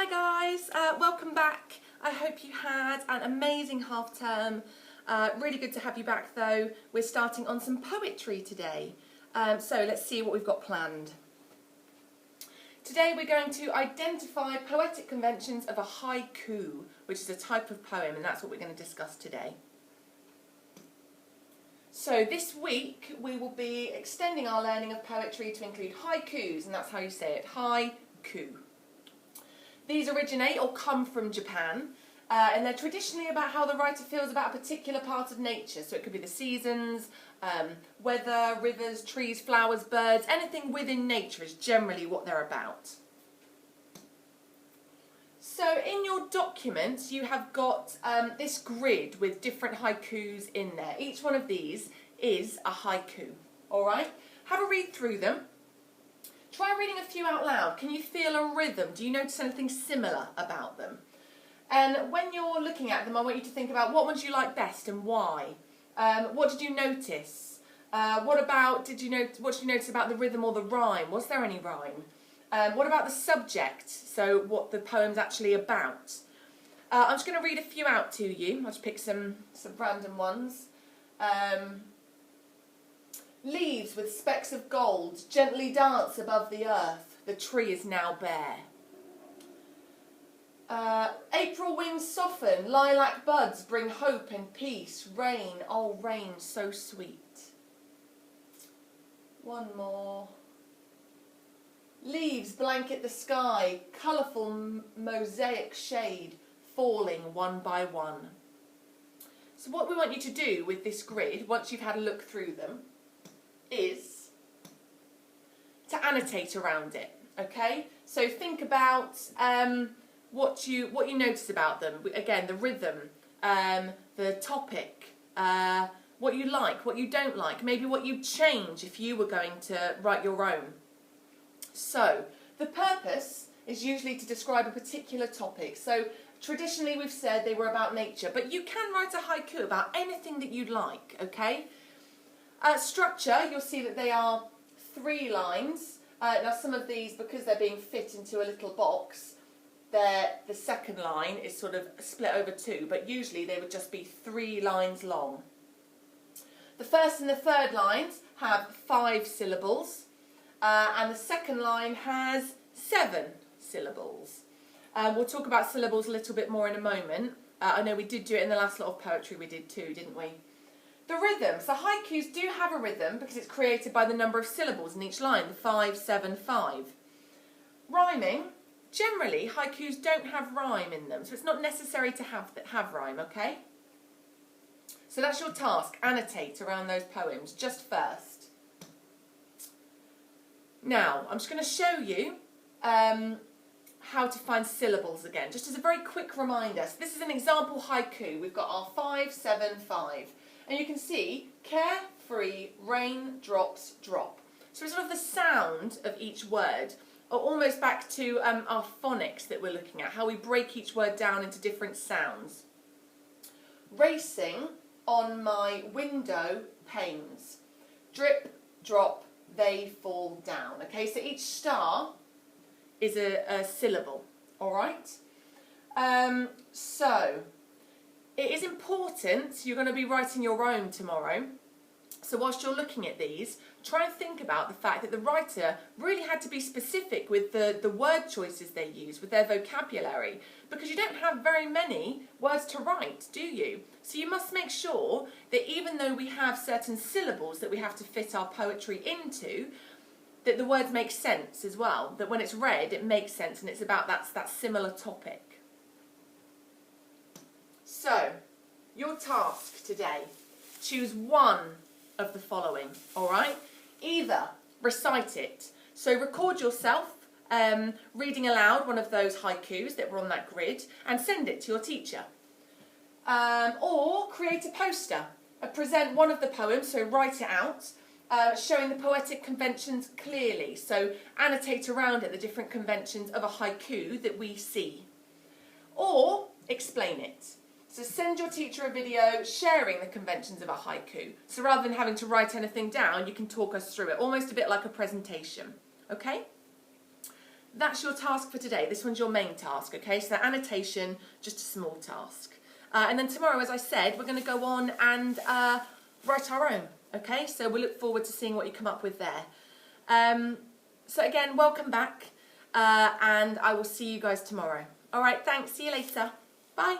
Hi guys, welcome back. I hope you had an amazing half term. Really good to have you back though. We're starting on some poetry today. So let's see what we've got planned. Today we're going to identify poetic conventions of a haiku, which is a type of poem, and that's what we're going to discuss today. So this week we will be extending our learning of poetry to include haikus, and that's how you say it, haiku. These originate or come from Japan, and they're traditionally about how the writer feels about a particular part of nature. So it could be the seasons, weather, rivers, trees, flowers, birds, anything within nature is generally what they're about. So in your documents you have got this grid with different haikus in there. Each one of these is a haiku, alright? Have a read through them. Try reading a few out loud. Can you feel a rhythm? Do you notice anything similar about them? And when you're looking at them, I want you to think about what ones you like best and why. What did you notice? What did you notice about the rhythm or the rhyme? Was there any rhyme? What about the subject? So what the poem's actually about. I'm just going to read a few out to you. I'll just pick some random ones. Leaves with specks of gold gently dance above the earth. The tree is now bare. April winds soften, lilac buds bring hope and peace. Rain, oh rain, so sweet. One more. Leaves blanket the sky, colourful mosaic shade, falling one by one. So what we want you to do with this grid, once you've had a look through them, is to annotate around it, okay? So think about what you notice about them. Again, the rhythm, the topic, what you like, what you don't like, maybe what you'd change if you were going to write your own. So the purpose is usually to describe a particular topic. So traditionally we've said they were about nature, but you can write a haiku about anything that you'd like, okay? Structure, you'll see that they are 3 lines. Now some of these, because they're being fit into a little box, the second line is sort of split over 2, but usually they would just be 3 lines long. The first and the third lines have 5 syllables, and the second line has 7 syllables. We'll talk about syllables a little bit more in a moment. I know we did do it in the last lot of poetry we did too, didn't we? The rhythm. So haikus do have a rhythm because it's created by the number of syllables in each line, the 5, 7, 5. Rhyming. Generally, haikus don't have rhyme in them, so it's not necessary to have rhyme, okay? So that's your task, annotate around those poems, just first. Now, I'm just going to show you how to find syllables again, just as a very quick reminder. So this is an example haiku. We've got our 5, 7, 5. And you can see, carefree, rain drops drop. So it's sort of the sound of each word, or almost back to our phonics that we're looking at, how we break each word down into different sounds. Racing on my window panes. Drip, drop, they fall down. Okay, so each star is a syllable, all right? So it is important, you're going to be writing your own tomorrow, so whilst you're looking at these, try and think about the fact that the writer really had to be specific with the word choices they use, with their vocabulary, because you don't have very many words to write, do you? So you must make sure that even though we have certain syllables that we have to fit our poetry into, that the words make sense as well, that when it's read it makes sense and it's about that similar topic. So, your task today, choose one of the following, alright? Either recite it, so record yourself reading aloud one of those haikus that were on that grid and send it to your teacher. Or create a poster, present one of the poems, so write it out, showing the poetic conventions clearly, so annotate around it the different conventions of a haiku that we see. Or explain it. So send your teacher a video sharing the conventions of a haiku. So rather than having to write anything down, you can talk us through it, almost a bit like a presentation. Okay? that's your task for today. This one's your main task, okay? So that annotation, just a small task. And then tomorrow, as I said, we're going to go on and write our own, okay? So we'll look forward to seeing what you come up with there. So again, welcome back, and I will see you guys tomorrow. All right, thanks. See you later. Bye.